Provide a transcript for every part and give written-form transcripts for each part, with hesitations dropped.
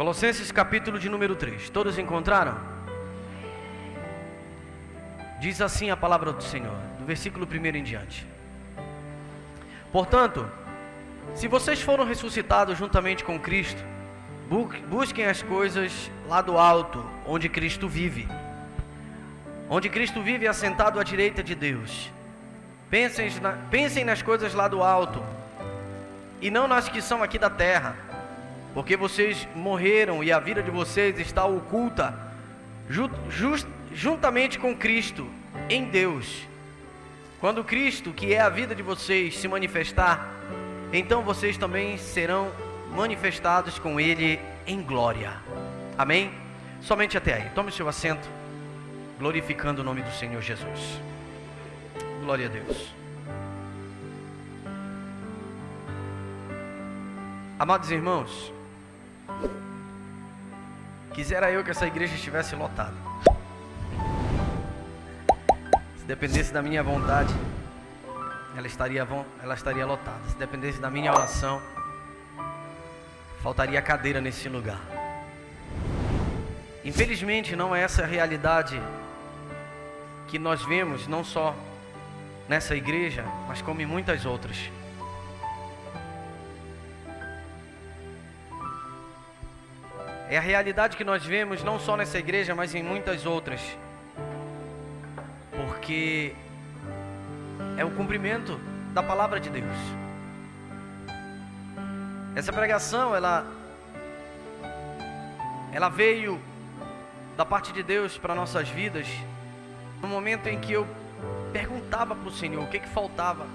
Colossenses capítulo de número 3. Todos encontraram? Diz assim a palavra do Senhor, do versículo 1 em diante. Portanto, se vocês foram ressuscitados juntamente com Cristo, busquem as coisas lá do alto, onde Cristo vive. Onde Cristo vive assentado à direita de Deus. Pensem nas coisas lá do alto, e não nas que são aqui da terra, porque vocês morreram e a vida de vocês está oculta juntamente com Cristo em Deus. Quando Cristo, que é a vida de vocês, se manifestar, então vocês também serão manifestados com Ele em glória. Amém? Somente até aí. Tome seu assento, glorificando o nome do Senhor Jesus. Glória a Deus. Amados irmãos, quisera eu que essa igreja estivesse lotada. Se dependesse da minha vontade, ela estaria lotada. Se dependesse da minha oração, faltaria cadeira nesse lugar. Infelizmente não é essa a realidade que nós vemos, não só nessa igreja, mas como em muitas outras. É a realidade que nós vemos não só nessa igreja, mas em muitas outras. Porque é o cumprimento da palavra de Deus. Essa pregação, ela veio da parte de Deus para nossas vidas, no momento em que eu perguntava para o Senhor o que faltava,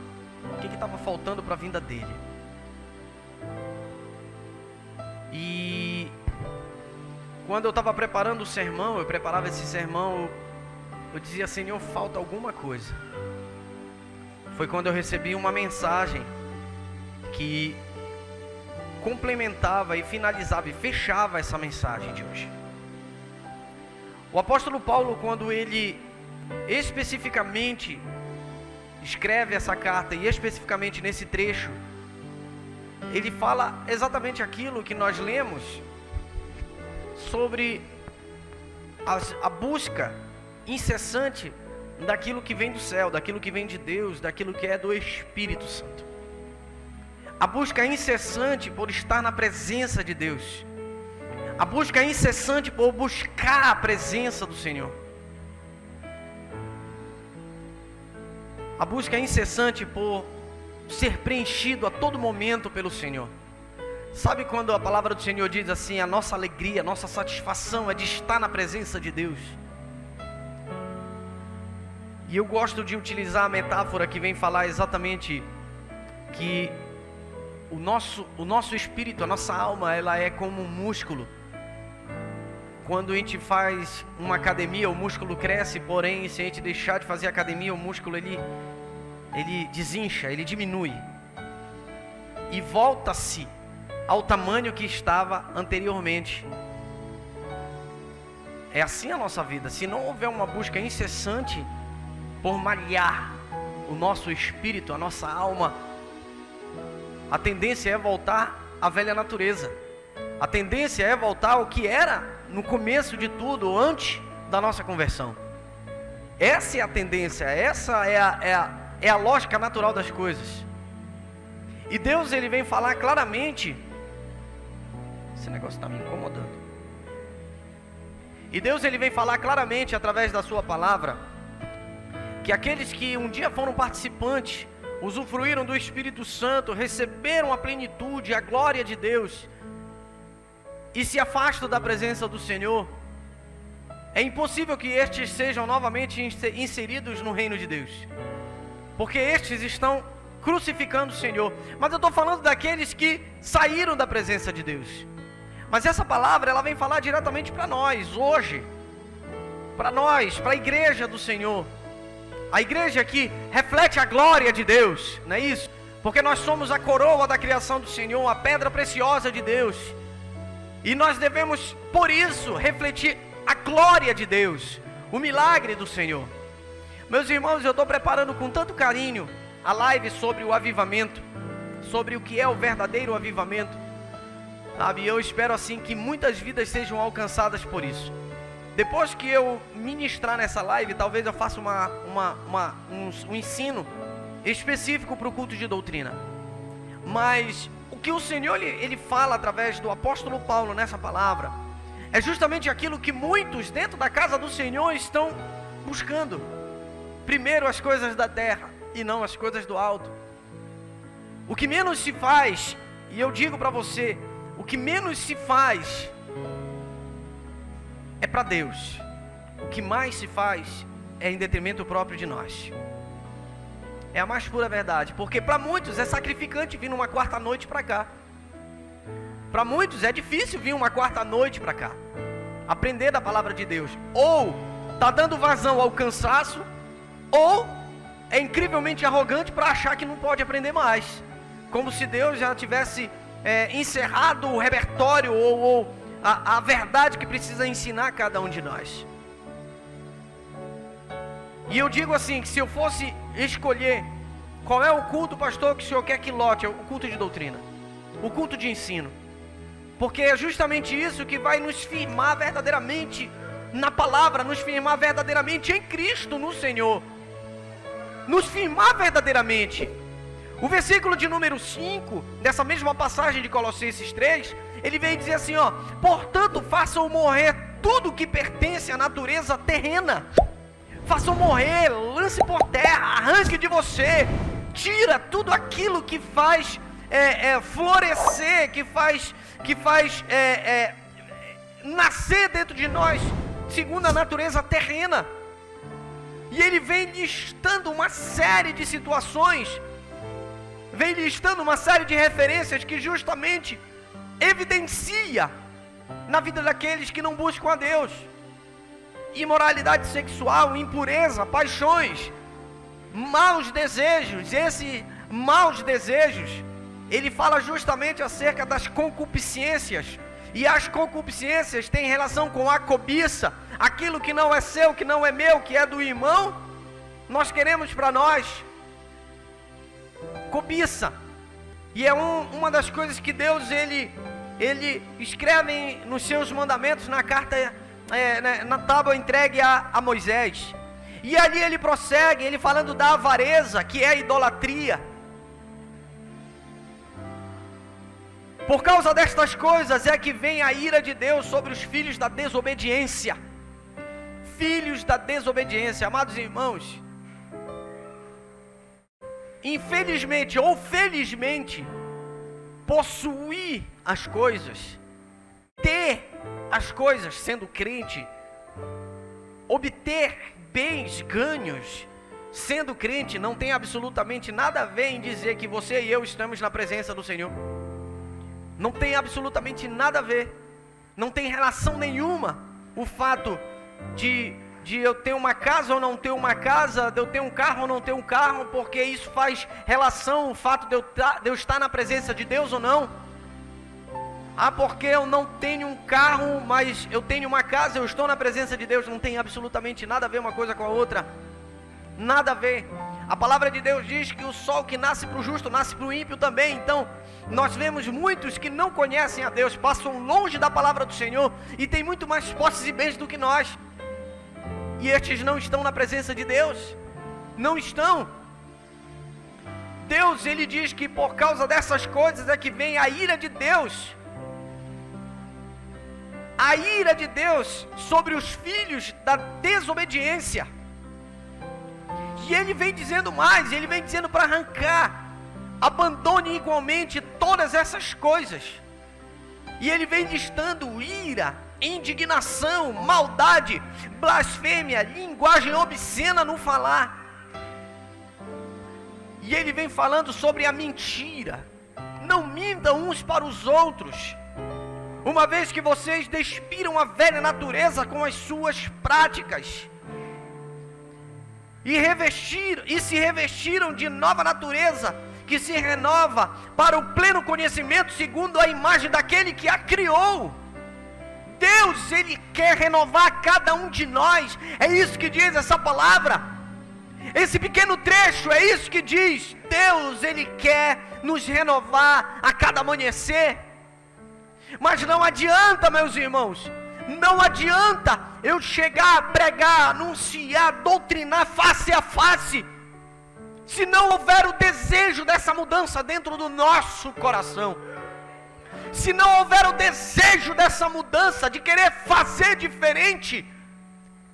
o que estava faltando para a vinda dele. E quando eu estava preparando o sermão, eu preparava esse sermão, eu dizia: Senhor, falta alguma coisa. Foi quando eu recebi uma mensagem que complementava e finalizava e fechava essa mensagem de hoje. O apóstolo Paulo, quando ele especificamente escreve essa carta, e especificamente nesse trecho, ele fala exatamente aquilo que nós lemos sobre a busca incessante daquilo que vem do céu, daquilo que vem de Deus, daquilo que é do Espírito Santo. A busca incessante por estar na presença de Deus. A busca incessante por buscar a presença do Senhor. A busca incessante por ser preenchido a todo momento pelo Senhor. Sabe quando a palavra do Senhor diz assim: a nossa alegria, a nossa satisfação é de estar na presença de Deus? E eu gosto de utilizar a metáfora que vem falar exatamente que o nosso espírito, a nossa alma, ela é como um músculo. Quando a gente faz uma academia, o músculo cresce, porém, se a gente deixar de fazer academia, o músculo ele desincha, ele diminui e volta-se ao tamanho que estava anteriormente. É assim a nossa vida. Se não houver uma busca incessante por malhar o nosso espírito, a nossa alma, a tendência é voltar à velha natureza. A tendência é voltar ao que era no começo de tudo, antes da nossa conversão. Essa é a tendência, essa é a lógica natural das coisas. E Deus, ele vem falar claramente. Esse negócio está me incomodando. E Deus, ele vem falar claramente através da sua palavra, que aqueles que um dia foram participantes, usufruíram do Espírito Santo, receberam a plenitude, a glória de Deus, e se afastam da presença do Senhor, é impossível que estes sejam novamente inseridos no reino de Deus, porque estes estão crucificando o Senhor. Mas eu estou falando daqueles que saíram da presença de Deus. Mas essa palavra, ela vem falar diretamente para nós, hoje, para nós, para a igreja do Senhor, a igreja que reflete a glória de Deus, não é isso? Porque nós somos a coroa da criação do Senhor, a pedra preciosa de Deus, e nós devemos, por isso, refletir a glória de Deus, o milagre do Senhor. Meus irmãos, eu estou preparando com tanto carinho a live sobre o avivamento, sobre o que é o verdadeiro avivamento, sabe? E eu espero assim que muitas vidas sejam alcançadas por isso. Depois que eu ministrar nessa live, talvez eu faça um ensino específico para o culto de doutrina. Mas o que o Senhor ele fala através do apóstolo Paulo nessa palavra é justamente aquilo que muitos dentro da casa do Senhor estão buscando. Primeiro as coisas da terra e não as coisas do alto. O que menos se faz, e eu digo para você, o que menos se faz é para Deus. O que mais se faz é em detrimento próprio de nós. É a mais pura verdade, porque para muitos é sacrificante vir numa quarta noite para cá. Para muitos é difícil vir uma quarta noite para cá, aprender da palavra de Deus. Ou está dando vazão ao cansaço, ou é incrivelmente arrogante para achar que não pode aprender mais, como se Deus já tivesse encerrado o repertório ou a verdade que precisa ensinar a cada um de nós. E eu digo assim, que se eu fosse escolher qual é o culto, pastor, que o senhor quer que lote, é o culto de doutrina, o culto de ensino, porque é justamente isso que vai nos firmar verdadeiramente na palavra, nos firmar verdadeiramente em Cristo, no Senhor, nos firmar verdadeiramente. O versículo de número 5, dessa mesma passagem de Colossenses 3, ele vem dizer assim, ó: portanto façam morrer tudo que pertence à natureza terrena. Façam morrer, lance por terra, arranque de você, tira tudo aquilo que faz florescer, que faz nascer dentro de nós, segundo a natureza terrena. E ele vem listando uma série de situações, vem listando uma série de referências que justamente evidencia na vida daqueles que não buscam a Deus. Imoralidade sexual, impureza, paixões, maus desejos. Esses maus desejos, ele fala justamente acerca das concupiscências. E as concupiscências têm relação com a cobiça, aquilo que não é seu, que não é meu, que é do irmão, nós queremos para nós. Cobiça. E é uma das coisas que Deus ele escreve nos seus mandamentos na carta, na tábua entregue a Moisés. E ali ele prossegue, ele falando da avareza, que é a idolatria. Por causa destas coisas é que vem a ira de Deus sobre os filhos da desobediência. Filhos da desobediência, amados irmãos. Infelizmente ou felizmente, possuir as coisas, ter as coisas sendo crente, obter bens, ganhos, sendo crente, não tem absolutamente nada a ver em dizer que você e eu estamos na presença do Senhor. Não tem absolutamente nada a ver, não tem relação nenhuma o fato de eu ter uma casa ou não ter uma casa, de eu ter um carro ou não ter um carro, porque isso faz relação o fato de eu estar na presença de Deus ou não. Porque eu não tenho um carro, mas eu tenho uma casa, eu estou na presença de Deus. Não tem absolutamente nada a ver uma coisa com a outra, nada a ver. A palavra de Deus diz que o sol que nasce para o justo, nasce para o ímpio também. Então, nós vemos muitos que não conhecem a Deus, passam longe da palavra do Senhor e têm muito mais posses e bens do que nós. E estes não estão na presença de Deus, não estão. Deus, ele diz que por causa dessas coisas é que vem a ira de Deus. A ira de Deus sobre os filhos da desobediência. E ele vem dizendo mais, ele vem dizendo para arrancar, abandone igualmente todas essas coisas. E ele vem listando ira, indignação, maldade, blasfêmia, linguagem obscena no falar. E ele vem falando sobre a mentira. Não mintam uns para os outros, uma vez que vocês despiram a velha natureza com as suas práticas e se revestiram de nova natureza, que se renova para o pleno conhecimento segundo a imagem daquele que a criou. Deus, ele quer renovar cada um de nós. É isso que diz essa palavra. Esse pequeno trecho, é isso que diz. Deus, ele quer nos renovar a cada amanhecer. Mas não adianta, meus irmãos, não adianta eu chegar, pregar, anunciar, doutrinar face a face, se não houver o desejo dessa mudança dentro do nosso coração. Se não houver o desejo dessa mudança, de querer fazer diferente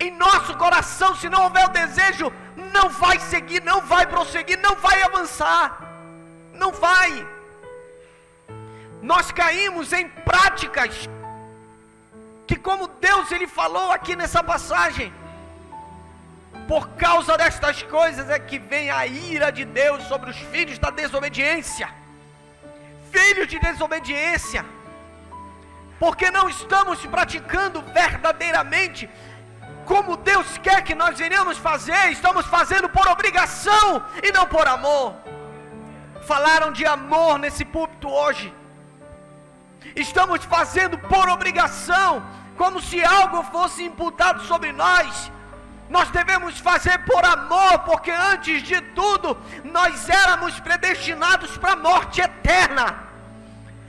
em nosso coração, se não houver o desejo, não vai seguir, não vai prosseguir, não vai avançar, não vai. Nós caímos em práticas que, como Deus ele falou aqui nessa passagem, por causa destas coisas é que vem a ira de Deus sobre os filhos da desobediência. Filhos de desobediência, porque não estamos praticando verdadeiramente como Deus quer que nós venhamos fazer. Estamos fazendo por obrigação e não por amor. Falaram de amor nesse púlpito hoje. Estamos fazendo por obrigação, como se algo fosse imputado sobre nós. Nós devemos fazer por amor, porque antes de tudo, nós éramos predestinados para a morte eterna.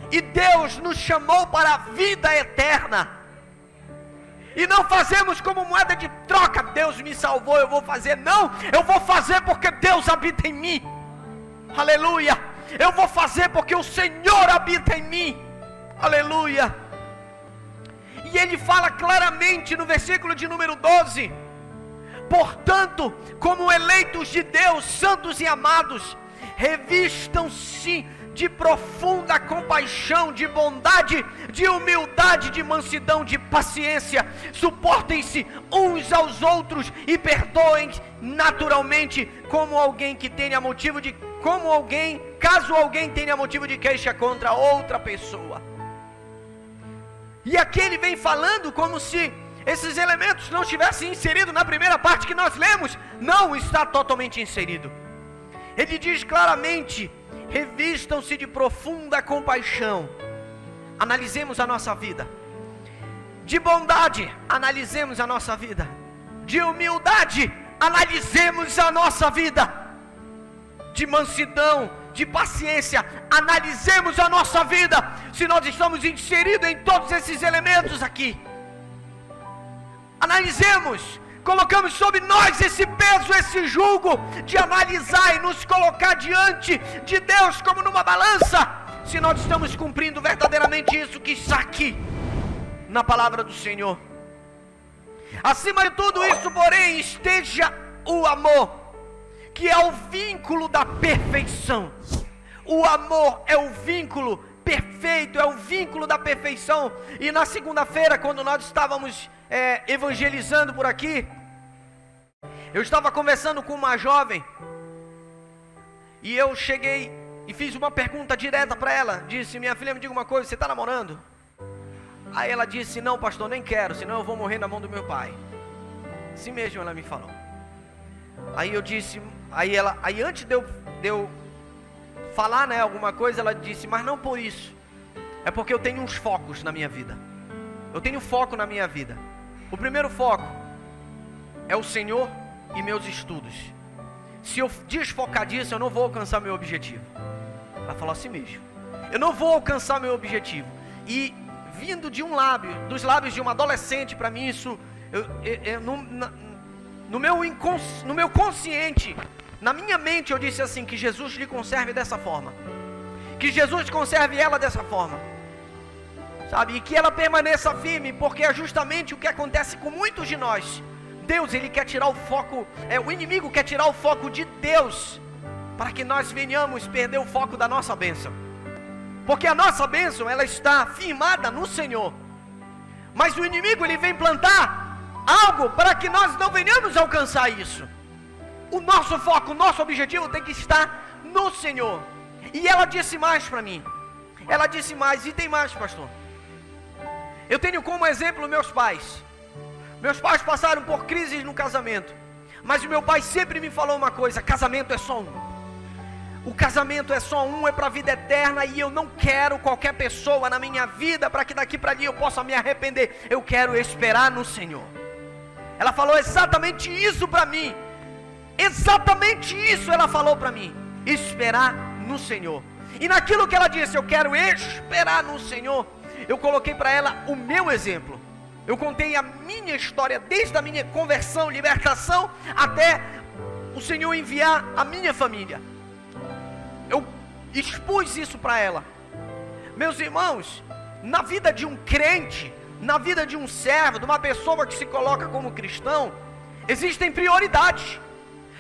E Deus nos chamou para a vida eterna. E não fazemos como moeda de troca. Deus me salvou, eu vou fazer. Não, eu vou fazer porque Deus habita em mim. Aleluia. Eu vou fazer porque o Senhor habita em mim. Aleluia. E ele fala claramente no versículo de número 12: portanto, como eleitos de Deus, santos e amados, revistam-se de profunda compaixão, de bondade, de humildade, de mansidão, de paciência. Suportem-se uns aos outros e perdoem naturalmente, caso alguém tenha motivo de queixa contra outra pessoa. E aqui ele vem falando como se esses elementos não estivessem inseridos na primeira parte que nós lemos. Não está totalmente inserido. Ele diz claramente: revistam-se de profunda compaixão. Analisemos a nossa vida. De bondade, analisemos a nossa vida. De humildade, analisemos a nossa vida. De mansidão, de paciência, analisemos a nossa vida. Se nós estamos inseridos em todos esses elementos aqui, analisemos. Colocamos sobre nós esse peso, esse jugo de analisar e nos colocar diante de Deus como numa balança, se nós estamos cumprindo verdadeiramente isso que está aqui na palavra do Senhor. Acima de tudo isso, porém, esteja o amor, que é o vínculo da perfeição. O amor é o vínculo perfeito, é o vínculo da perfeição. E na segunda-feira, quando nós estávamos evangelizando por aqui, eu estava conversando com uma jovem, e eu cheguei e fiz uma pergunta direta para ela. Disse: minha filha, me diga uma coisa, você está namorando? Aí ela disse: não, pastor, nem quero, senão eu vou morrer na mão do meu pai. Assim mesmo ela me falou. Aí eu disse, aí antes de eu falar, né, alguma coisa, ela disse: mas não por isso, é porque eu tenho uns focos na minha vida. Eu tenho foco na minha vida. O primeiro foco é o Senhor e meus estudos. Se eu desfocar disso, eu não vou alcançar meu objetivo. Ela falou assim mesmo: eu não vou alcançar meu objetivo. E vindo de dos lábios de uma adolescente, para mim isso, no meu consciente, na minha mente, eu disse assim: que Jesus lhe conserve dessa forma, que Jesus conserve ela dessa forma, sabe, e que ela permaneça firme, porque é justamente o que acontece com muitos de nós. Deus, ele quer tirar o foco, o inimigo quer tirar o foco de Deus, para que nós venhamos perder o foco da nossa bênção, porque a nossa bênção, ela está firmada no Senhor, mas o inimigo, ele vem plantar algo para que nós não venhamos alcançar isso. O nosso foco, o nosso objetivo tem que estar no Senhor. E ela disse mais para mim, ela disse mais, e tem mais, pastor. Eu tenho como exemplo meus pais. Meus pais passaram por crises no casamento, mas o meu pai sempre me falou uma coisa: casamento é só um. O casamento é só um, é para a vida eterna, e eu não quero qualquer pessoa na minha vida para que daqui para ali eu possa me arrepender. Eu quero esperar no Senhor. Ela falou exatamente isso para mim. Exatamente isso ela falou para mim: esperar no Senhor. E naquilo que ela disse, eu quero esperar no Senhor, eu coloquei para ela o meu exemplo. Eu contei a minha história, desde a minha conversão, libertação, até o Senhor enviar a minha família. Eu expus isso para ela. Meus irmãos, na vida de um crente, na vida de um servo, de uma pessoa que se coloca como cristão, existem prioridades.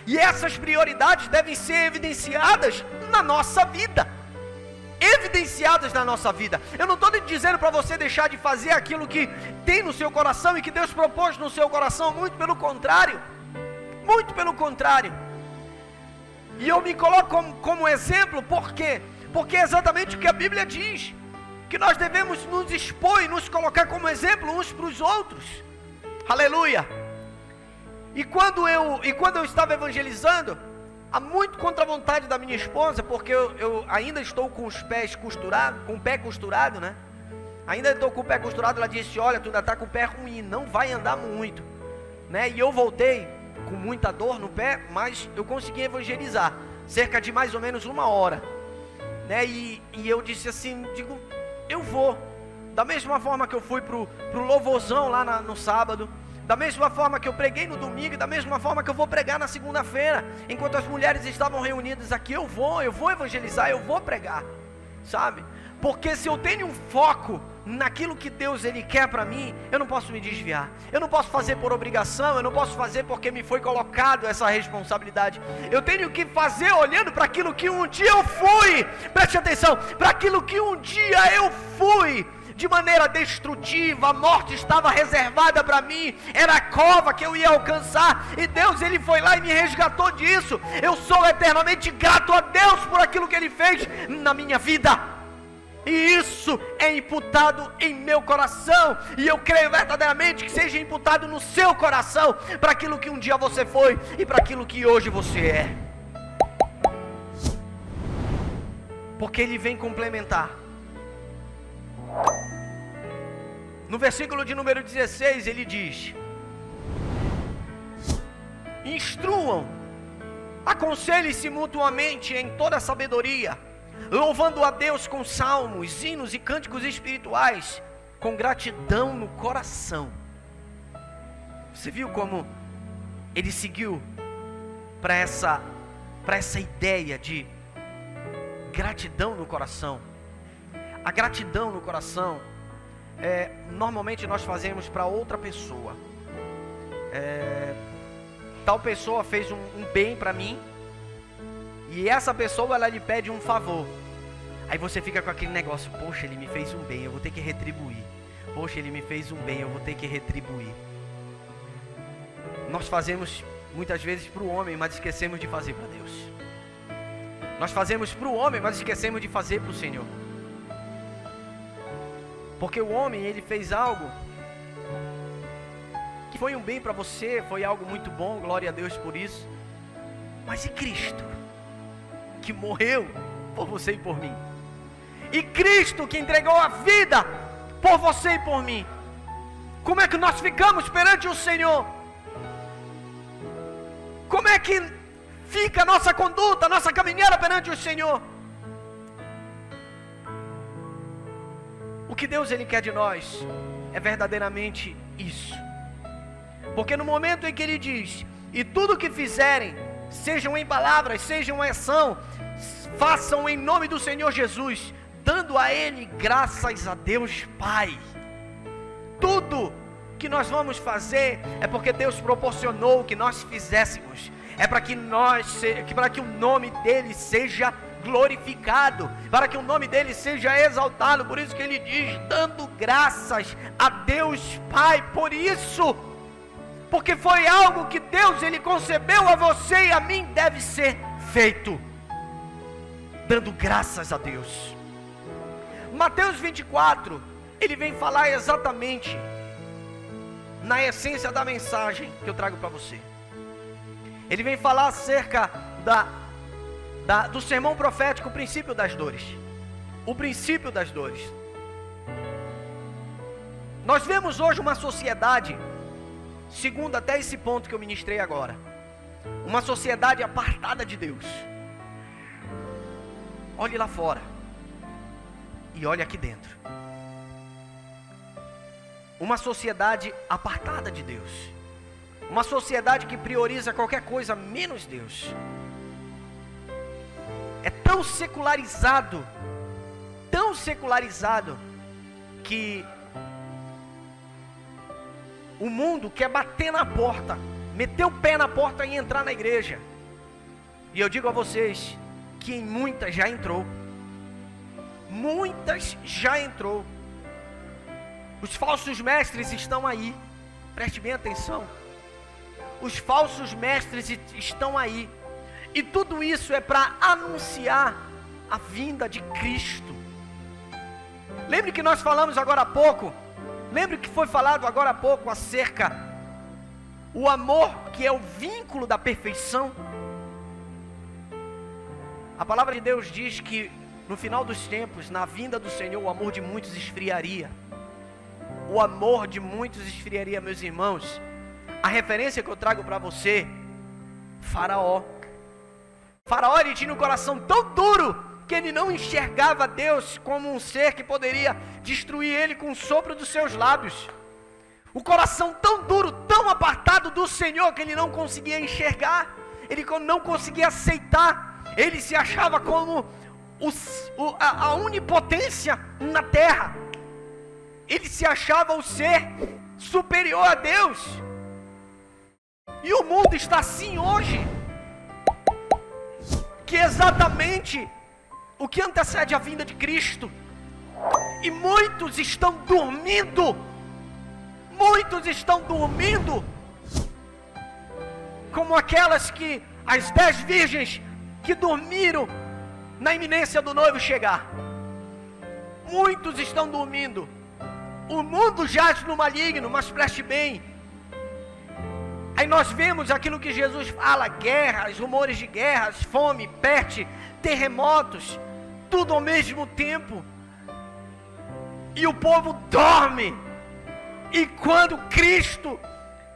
E essas prioridades devem ser evidenciadas na nossa vida. Evidenciadas na nossa vida. Eu não estou dizendo para você deixar de fazer aquilo que tem no seu coração e que Deus propôs no seu coração. Muito pelo contrário. Muito pelo contrário. E eu me coloco como exemplo, por quê? Porque é exatamente o que a Bíblia diz. Que nós devemos nos expor e nos colocar como exemplo uns para os outros. Aleluia. E quando eu estava evangelizando, há muito contra a vontade da minha esposa, porque eu ainda estou com os pés costurados, com o pé costurado, né? Ainda estou com o pé costurado. Ela disse: olha, tu ainda está com o pé ruim, não vai andar muito, né? E eu voltei com muita dor no pé, mas eu consegui evangelizar, cerca de mais ou menos 1 hora, né? E eu disse assim, eu vou, da mesma forma que eu fui pro louvorzão lá no sábado, da mesma forma que eu preguei no domingo, da mesma forma que eu vou pregar na segunda-feira, enquanto as mulheres estavam reunidas aqui, eu vou evangelizar, eu vou pregar, sabe? Porque se eu tenho um foco naquilo que Deus Ele quer para mim, eu não posso me desviar, eu não posso fazer por obrigação, eu não posso fazer porque me foi colocado essa responsabilidade. Eu tenho que fazer olhando para aquilo que um dia eu fui, preste atenção, para aquilo que um dia eu fui, de maneira destrutiva. A morte estava reservada para mim, era a cova que eu ia alcançar, e Deus Ele foi lá e me resgatou disso. Eu sou eternamente grato a Deus por aquilo que Ele fez na minha vida, e isso é imputado em meu coração, e eu creio verdadeiramente que seja imputado no seu coração, para aquilo que um dia você foi, e para aquilo que hoje você é, porque Ele vem complementar. No versículo de número 16 ele diz: instruam, aconselhem-se mutuamente em toda sabedoria, louvando a Deus com salmos, hinos e cânticos espirituais, com gratidão no coração. Você viu como ele seguiu para essa ideia de gratidão no coração? A gratidão no coração, normalmente nós fazemos para outra pessoa. Tal pessoa fez um bem para mim, e essa pessoa ela lhe pede um favor. Aí você fica com aquele negócio: poxa, ele me fez um bem, eu vou ter que retribuir. Poxa, ele me fez um bem, eu vou ter que retribuir. Nós fazemos muitas vezes para o homem, mas esquecemos de fazer para Deus. Nós fazemos para o homem, mas esquecemos de fazer para o Senhor. Porque o homem, ele fez algo que foi um bem para você, foi algo muito bom, glória a Deus por isso. Mas e Cristo, que morreu por você e por mim? E Cristo, que entregou a vida por você e por mim? Como é que nós ficamos perante o Senhor? Como é que fica a nossa conduta, a nossa caminhada perante o Senhor? O que Deus Ele quer de nós é verdadeiramente isso. Porque no momento em que Ele diz: e tudo que fizerem, sejam em palavras, sejam em ação, façam em nome do Senhor Jesus, dando a Ele graças a Deus Pai. Tudo que nós vamos fazer é porque Deus proporcionou que nós fizéssemos. É para que o nome dEle seja glorificado, para que o nome dEle seja exaltado. Por isso que Ele diz: dando graças a Deus Pai. Por isso, porque foi algo que Deus Ele concebeu a você e a mim, deve ser feito dando graças a Deus. Mateus 24, ele vem falar exatamente na essência da mensagem que eu trago para você. Ele vem falar acerca do sermão profético, o princípio das dores. O princípio das dores. Nós vemos hoje uma sociedade, segundo até esse ponto que eu ministrei agora, uma sociedade apartada de Deus. Olhe lá fora e olhe aqui dentro. uma sociedade apartada de Deus. Uma sociedade que prioriza qualquer coisa menos Deus. É tão secularizado, que o mundo quer bater na porta, meter o pé na porta e entrar na igreja. E eu digo a vocês que em muitas já entrou. Muitas já entrou. Os falsos mestres estão aí. Preste bem atenção. Os falsos mestres estão aí. E tudo isso é para anunciar a vinda de Cristo. Lembre que nós falamos agora há pouco. Lembre que foi falado agora há pouco acerca o amor, que é o vínculo da perfeição. A palavra de Deus diz que no final dos tempos, na vinda do Senhor, o amor de muitos esfriaria. O amor de muitos esfriaria, meus irmãos. A referência que eu trago para você, Faraó. Faraó, ele tinha um coração tão duro que ele não enxergava Deus como um ser que poderia destruir ele com o sopro dos seus lábios. O coração tão duro, tão apartado do Senhor, que ele não conseguia enxergar, ele não conseguia aceitar. Ele se achava como a onipotência na terra. Ele se achava o ser superior a Deus. E o mundo está assim hoje, que é exatamente o que antecede a vinda de Cristo. E muitos estão dormindo. Muitos estão dormindo, como aquelas que, as 10 virgens que dormiram na iminência do noivo chegar. Muitos estão dormindo. O mundo jaz no maligno, mas preste bem. Aí nós vemos aquilo que Jesus fala: guerras, rumores de guerras, fome, peste, terremotos, tudo ao mesmo tempo. E o povo dorme. E quando Cristo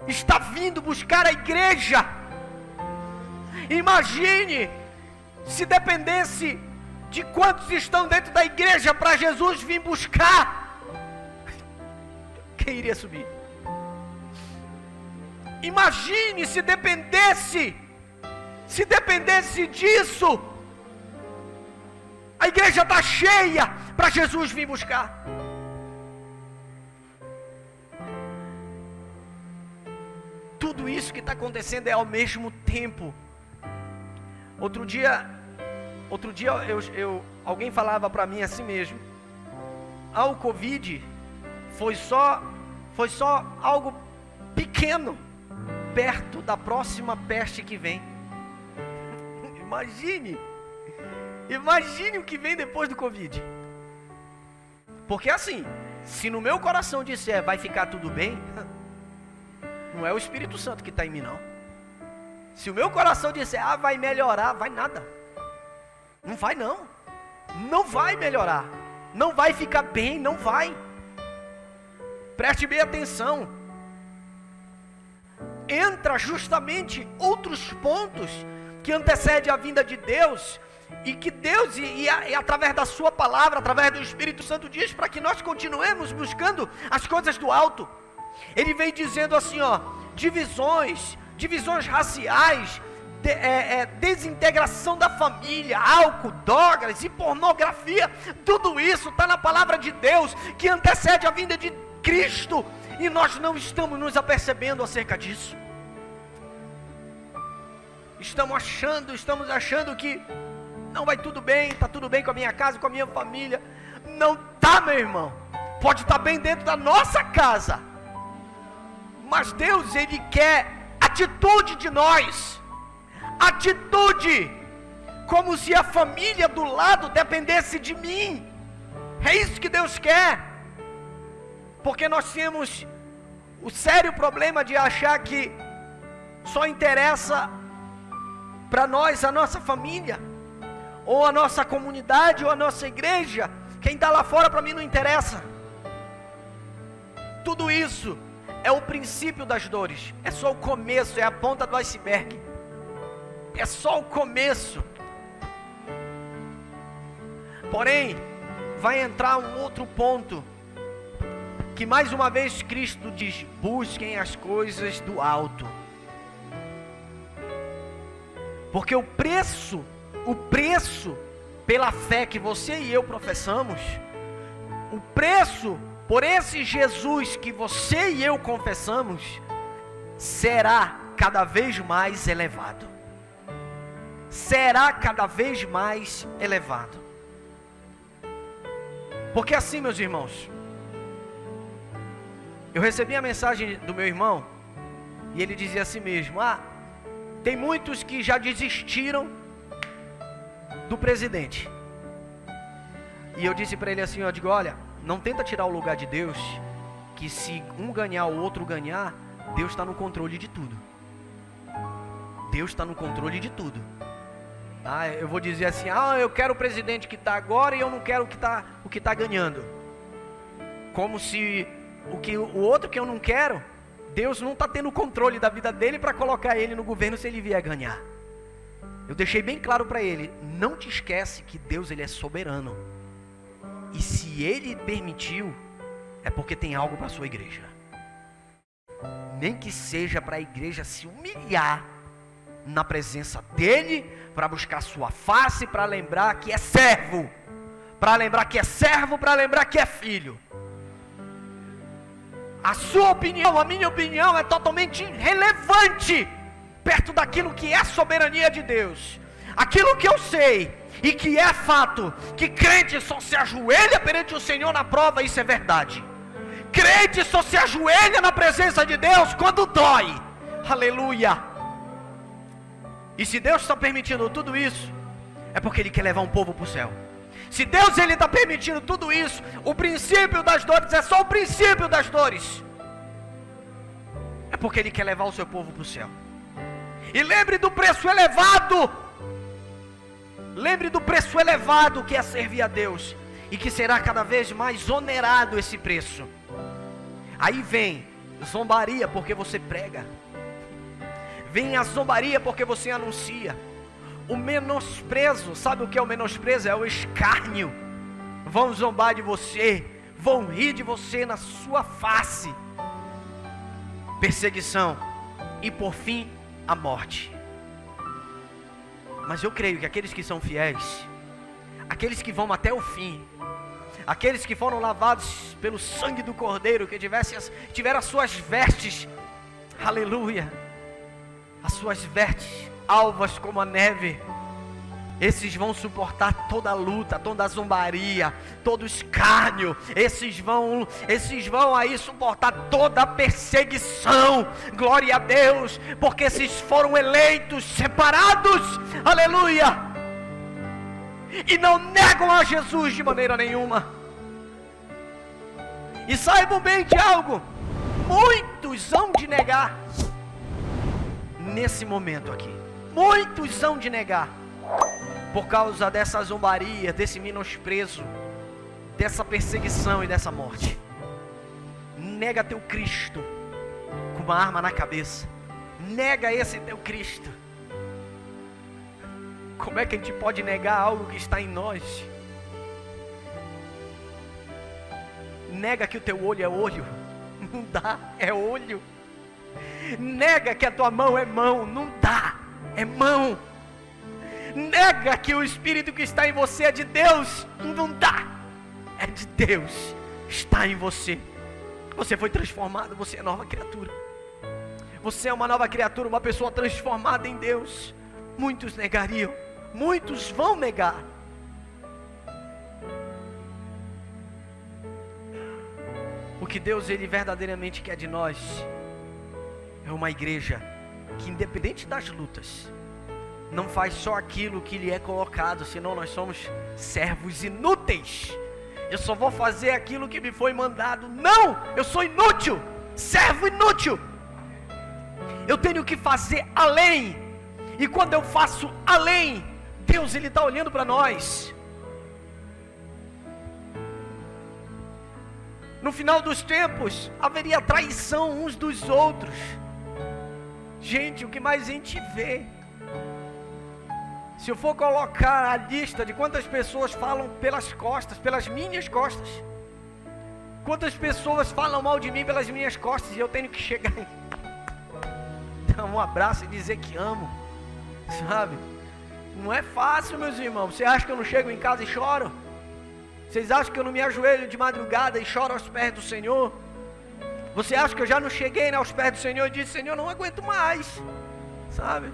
está vindo buscar a igreja, imagine se dependesse de quantos estão dentro da igreja para Jesus vir buscar, quem iria subir? Imagine se dependesse disso. A igreja está cheia para Jesus vir buscar. Tudo isso que está acontecendo é ao mesmo tempo. Outro dia alguém falava para mim assim mesmo: o Covid foi só algo pequeno perto da próxima peste que vem. Imagine o que vem depois do Covid. Porque assim, se no meu coração disser vai ficar tudo bem, não é o Espírito Santo que está em mim, não. Se o meu coração disser vai melhorar, vai nada. Não vai não. Não vai melhorar. Não vai ficar bem, não vai. Preste bem atenção. Entra justamente outros pontos que antecedem a vinda de Deus, e que Deus, e através da sua palavra, através do Espírito Santo, diz para que nós continuemos buscando as coisas do alto. Ele vem dizendo assim, divisões raciais, desintegração da família, álcool, drogas e pornografia. Tudo isso está na palavra de Deus, que antecede a vinda de Cristo, e nós não estamos nos apercebendo acerca disso. Estamos achando que não vai tudo bem, está tudo bem com a minha casa, com a minha família. Não está, meu irmão. Pode estar bem dentro da nossa casa, mas Deus, Ele quer atitude de nós. Atitude, como se a família do lado dependesse de mim. É isso que Deus quer. Porque nós temos o sério problema de achar que só interessa para nós a nossa família, ou a nossa comunidade, ou a nossa igreja. Quem está lá fora para mim não interessa. Tudo isso é o princípio das dores. É só o começo, é a ponta do iceberg. É só o começo. Porém, vai entrar um outro ponto que mais uma vez Cristo diz: busquem as coisas do alto. Porque o preço pela fé que você e eu professamos, o preço por esse Jesus que você e eu confessamos, será cada vez mais elevado. Será cada vez mais elevado. Porque assim, meus irmãos, eu recebi a mensagem do meu irmão, e ele dizia assim mesmo: tem muitos que já desistiram do presidente. E eu disse para ele assim, eu digo: olha, não tenta tirar o lugar de Deus, que se um ganhar o outro ganhar, Deus está no controle de tudo. Deus está no controle de tudo. Eu vou dizer assim: eu quero o presidente que está agora e eu não quero o que está ganhando. Como se o outro que eu não quero, Deus não está tendo controle da vida dele para colocar ele no governo se ele vier ganhar. Eu deixei bem claro para ele: não te esquece que Deus, ele é soberano. E se ele permitiu, é porque tem algo para a sua igreja. Nem que seja para a igreja se humilhar na presença dele, para buscar sua face, para lembrar que é servo, para lembrar que é servo, para lembrar que é filho. A sua opinião, a minha opinião é totalmente irrelevante perto daquilo que é a soberania de Deus. Aquilo que eu sei e que é fato, que crente só se ajoelha perante o Senhor na prova, isso é verdade. Crente só se ajoelha na presença de Deus quando dói. Aleluia. E se Deus está permitindo tudo isso, é porque Ele quer levar um povo para o céu. Se Deus ele está permitindo tudo isso, o princípio das dores é só o princípio das dores. É porque Ele quer levar o seu povo para o céu. E lembre do preço elevado. Lembre do preço elevado que é servir a Deus. E que será cada vez mais onerado esse preço. Aí vem zombaria porque você prega. Vem a zombaria porque você anuncia. O menosprezo, sabe o que é o menosprezo? É o escárnio. Vão zombar de você, vão rir de você na sua face. Perseguição e por fim a morte. Mas eu creio que aqueles que são fiéis, aqueles que vão até o fim, aqueles que foram lavados pelo sangue do Cordeiro, que tiveram as suas vestes, aleluia, as suas vestes alvas como a neve, esses vão suportar toda a luta, toda a zombaria, todo o escárnio, esses vão aí suportar toda a perseguição, glória a Deus, porque esses foram eleitos, separados, aleluia, e não negam a Jesus de maneira nenhuma. E saibam bem de algo, muitos hão de negar, nesse momento aqui, muitos hão de negar, por causa dessa zombaria, desse menosprezo, dessa perseguição e dessa morte. Nega teu Cristo com uma arma na cabeça. Nega esse teu Cristo. Como é que a gente pode negar algo que está em nós? Nega que o teu olho é olho. Não dá, é olho. Nega que a tua mão é mão. Não dá, é mão. Nega que o Espírito que está em você é de Deus. Não dá, é de Deus. Está em você. Você foi transformado, você é nova criatura. Você é uma nova criatura, uma pessoa transformada em Deus. Muitos negariam, muitos vão negar. O que Deus ele verdadeiramente quer de nós é uma igreja que, independente das lutas, não faz só aquilo que lhe é colocado, senão nós somos servos inúteis. Eu só vou fazer aquilo que me foi mandado. Não, eu sou inútil, servo inútil. Eu tenho que fazer além. E quando eu faço além, Deus ele está olhando para nós. No final dos tempos, haveria traição uns dos outros. Gente, o que mais a gente vê? Se eu for colocar a lista de quantas pessoas falam pelas costas, pelas minhas costas, Quantas pessoas falam mal de mim pelas minhas costas e eu tenho que chegar e dar um abraço e dizer que amo, sabe? Não é fácil, meus irmãos. Você acha que eu não chego em casa e choro? Vocês acham que eu não me ajoelho de madrugada e choro aos pés do Senhor? Você acha que eu já não cheguei aos pés do Senhor e disse: Senhor, não aguento mais, sabe?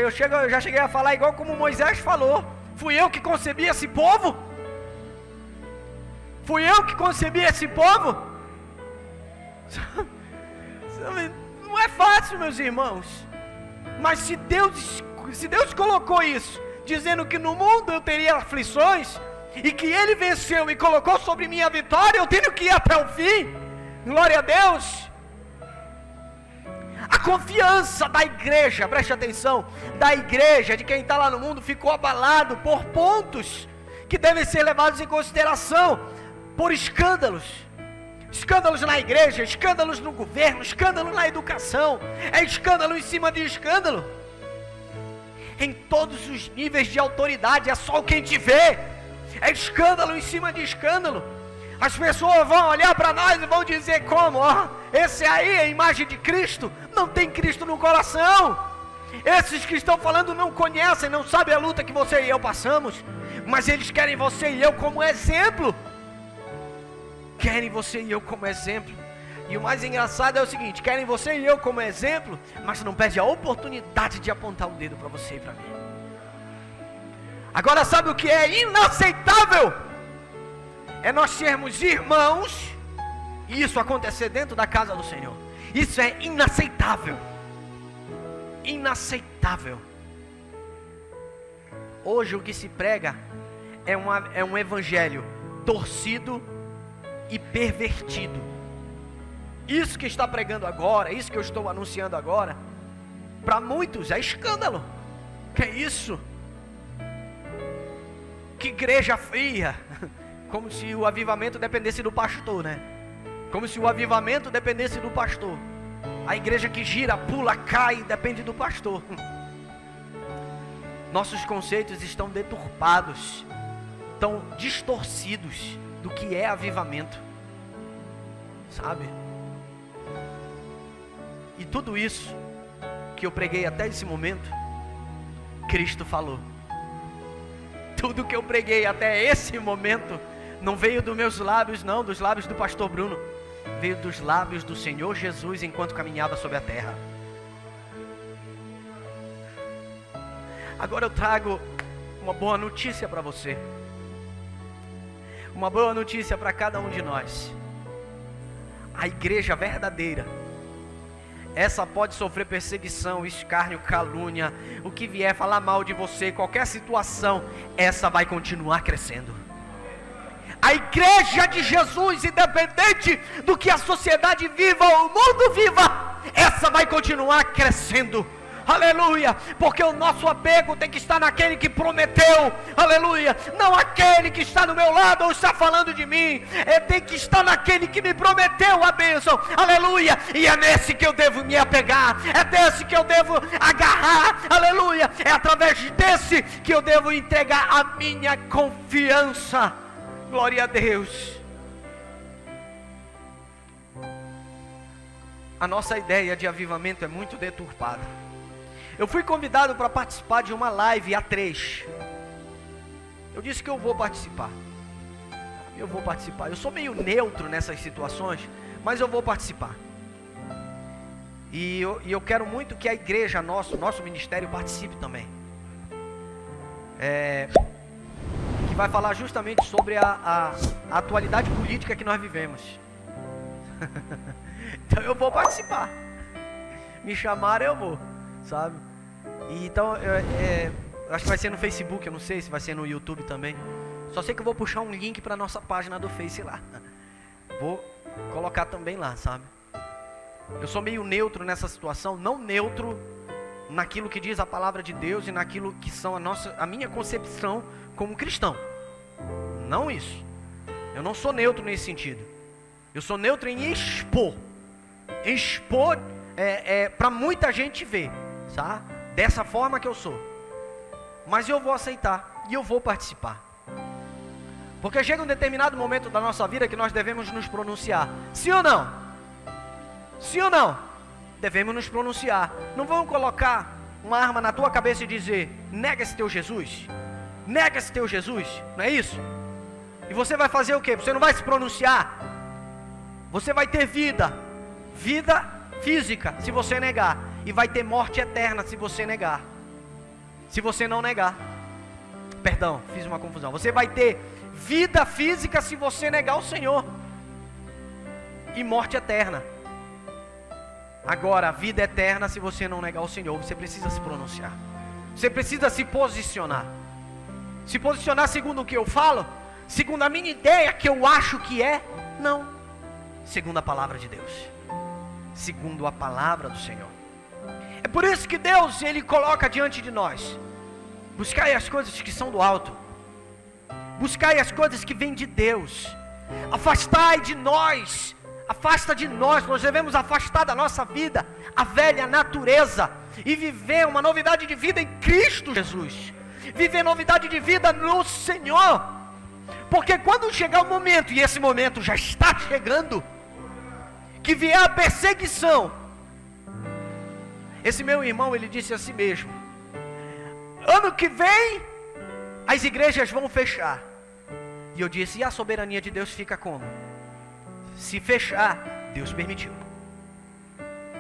Eu já cheguei a falar igual como Moisés falou: fui eu que concebi esse povo? Fui eu que concebi esse povo? Sabe? Não é fácil, meus irmãos. Mas se Deus colocou isso, dizendo que no mundo eu teria aflições, e que Ele venceu e colocou sobre mim a vitória, eu tenho que ir até o fim. Glória a Deus. A confiança da igreja, preste atenção, da igreja, de quem está lá no mundo, ficou abalado por pontos que devem ser levados em consideração, por escândalos. Escândalos na igreja, escândalos no governo, escândalo na educação, é escândalo em cima de escândalo, em todos os níveis de autoridade, é só quem te vê, é escândalo em cima de escândalo. As pessoas vão olhar para nós e vão dizer como, esse aí é a imagem de Cristo, não tem Cristo no coração. Esses que estão falando não conhecem, não sabem a luta que você e eu passamos, mas eles querem você e eu como exemplo. Querem você e eu como exemplo. E o mais engraçado é o seguinte: querem você e eu como exemplo, mas não perde a oportunidade de apontar o dedo para você e para mim. Agora, sabe o que é inaceitável? É nós sermos irmãos e isso acontecer dentro da casa do Senhor. Isso é inaceitável. Inaceitável. Hoje o que se prega é um evangelho torcido e pervertido. Isso que está pregando agora, isso que eu estou anunciando agora, para muitos é escândalo. Que é isso? Que igreja fria. Como se o avivamento dependesse do pastor, né? Como se o avivamento dependesse do pastor. A igreja que gira, pula, cai, depende do pastor. Nossos conceitos estão deturpados, estão distorcidos do que é avivamento, sabe? E tudo isso que eu preguei até esse momento, Cristo falou. Tudo que eu preguei até esse momento não veio dos meus lábios, não, dos lábios do pastor Bruno. Veio dos lábios do Senhor Jesus enquanto caminhava sobre a terra. Agora eu trago uma boa notícia para você. Uma boa notícia para cada um de nós. A igreja verdadeira, essa pode sofrer perseguição, escárnio, calúnia, o que vier falar mal de você, qualquer situação, essa vai continuar crescendo. A igreja de Jesus, independente do que a sociedade viva ou o mundo viva, essa vai continuar crescendo. Aleluia, porque o nosso apego tem que estar naquele que prometeu, aleluia, não aquele que está do meu lado ou está falando de mim, tem que estar naquele que me prometeu a bênção, aleluia, e é nesse que eu devo me apegar, é desse que eu devo agarrar, aleluia, é através desse que eu devo entregar a minha confiança, glória a Deus. A nossa ideia de avivamento é muito deturpada. Eu fui convidado para participar de uma live A3. Eu disse que eu vou participar. Eu sou meio neutro nessas situações, mas eu vou participar. E eu quero muito que a igreja, nosso ministério participe também. Que vai falar justamente sobre a atualidade política que nós vivemos. Então eu vou participar. Me chamaram, eu vou, sabe? E então, acho que vai ser no Facebook, eu não sei se vai ser no YouTube também. Só sei que eu vou puxar um link para nossa página do Face lá. Vou colocar também lá, sabe? Eu sou meio neutro nessa situação, não neutro naquilo que diz a palavra de Deus e naquilo que são a minha concepção como cristão. Não isso. Eu não sou neutro nesse sentido. Eu sou neutro em expor. Expor para muita gente ver, sabe? Dessa forma que eu sou. Mas eu vou aceitar e eu vou participar. Porque chega um determinado momento da nossa vida que nós devemos nos pronunciar. Sim ou não? Sim ou não? Devemos nos pronunciar. Não vamos colocar uma arma na tua cabeça e dizer: nega esse teu Jesus. Nega esse teu Jesus. Não é isso? E você vai fazer o quê? Você não vai se pronunciar. Você vai ter vida. Vida física, se você negar. E vai ter morte eterna se você negar. Se você não negar. Perdão, fiz uma confusão. Você vai ter vida física se você negar o Senhor. E morte eterna. Agora, vida eterna se você não negar o Senhor. Você precisa se pronunciar. Você precisa se posicionar. Se posicionar segundo o que eu falo? Segundo a minha ideia que eu acho que é? Não. Segundo a palavra de Deus. Segundo a palavra do Senhor. É por isso que Deus, Ele coloca diante de nós: buscai as coisas que são do alto. Buscai as coisas que vêm de Deus. Afastai de nós. Afasta de nós. Nós devemos afastar da nossa vida a velha natureza e viver uma novidade de vida em Cristo Jesus. Viver novidade de vida no Senhor. Porque quando chegar o momento, e esse momento já está chegando, que vier a perseguição. Esse meu irmão, ele disse a si mesmo: ano que vem as igrejas vão fechar. E eu disse: e a soberania de Deus fica como? Se fechar, Deus permitiu.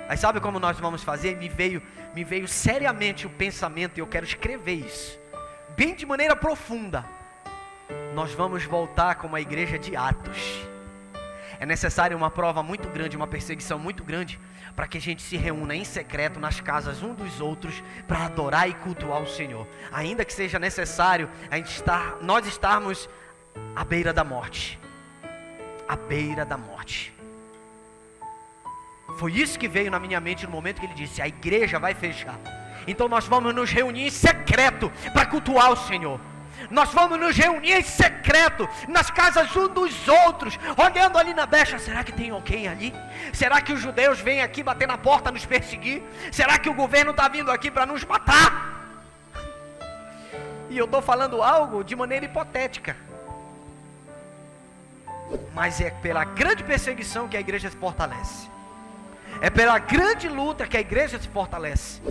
Aí sabe como nós vamos fazer? Me veio seriamente o pensamento, e eu quero escrever isso, bem de maneira profunda. Nós vamos voltar como a igreja de Atos. É necessário uma prova muito grande, uma perseguição muito grande, para que a gente se reúna em secreto nas casas um dos outros, para adorar e cultuar o Senhor. Ainda que seja necessário nós estarmos à beira da morte. À beira da morte. Foi isso que veio na minha mente no momento que ele disse: a igreja vai fechar. Então nós vamos nos reunir em secreto para cultuar o Senhor. Nós vamos nos reunir em secreto nas casas um dos outros, olhando ali na brecha: será que tem alguém ali? Será que os judeus vêm aqui bater na porta, nos perseguir? Será que o governo está vindo aqui para nos matar? E eu estou falando algo de maneira hipotética, mas é pela grande perseguição que a igreja se fortalece. É pela grande luta que a igreja se fortalece.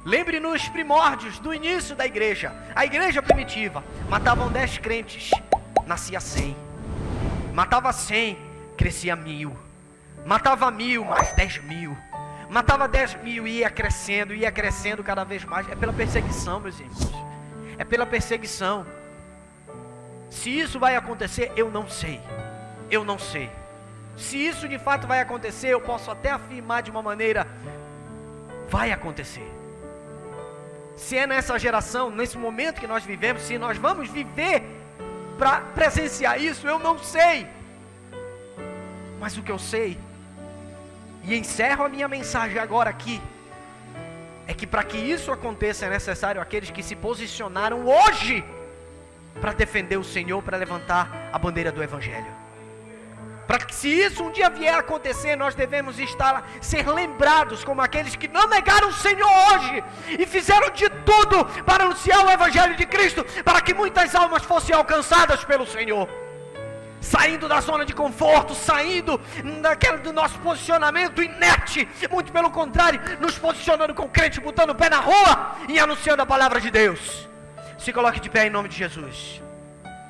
Lembre nos primórdios, do início da igreja. A igreja primitiva, matavam 10 crentes, nascia 100. Matava 100, crescia 1000. Matava 1000, mais 10.000. Matava 10.000 e ia crescendo cada vez mais. É pela perseguição, meus irmãos. É pela perseguição. Se isso vai acontecer, eu não sei. Eu não sei. Se isso de fato vai acontecer, eu posso até afirmar de uma maneira: vai acontecer. Se é nessa geração, nesse momento que nós vivemos, se nós vamos viver para presenciar isso, eu não sei. Mas o que eu sei, e encerro a minha mensagem agora aqui, é que para que isso aconteça é necessário aqueles que se posicionaram hoje para defender o Senhor, para levantar a bandeira do Evangelho. Para que se isso um dia vier a acontecer, nós devemos ser lembrados como aqueles que não negaram o Senhor hoje e fizeram de tudo para anunciar o Evangelho de Cristo, para que muitas almas fossem alcançadas pelo Senhor. Saindo da zona de conforto, saindo do nosso posicionamento inerte, muito pelo contrário, nos posicionando com crente, botando o pé na rua e anunciando a palavra de Deus. Se coloque de pé em nome de Jesus.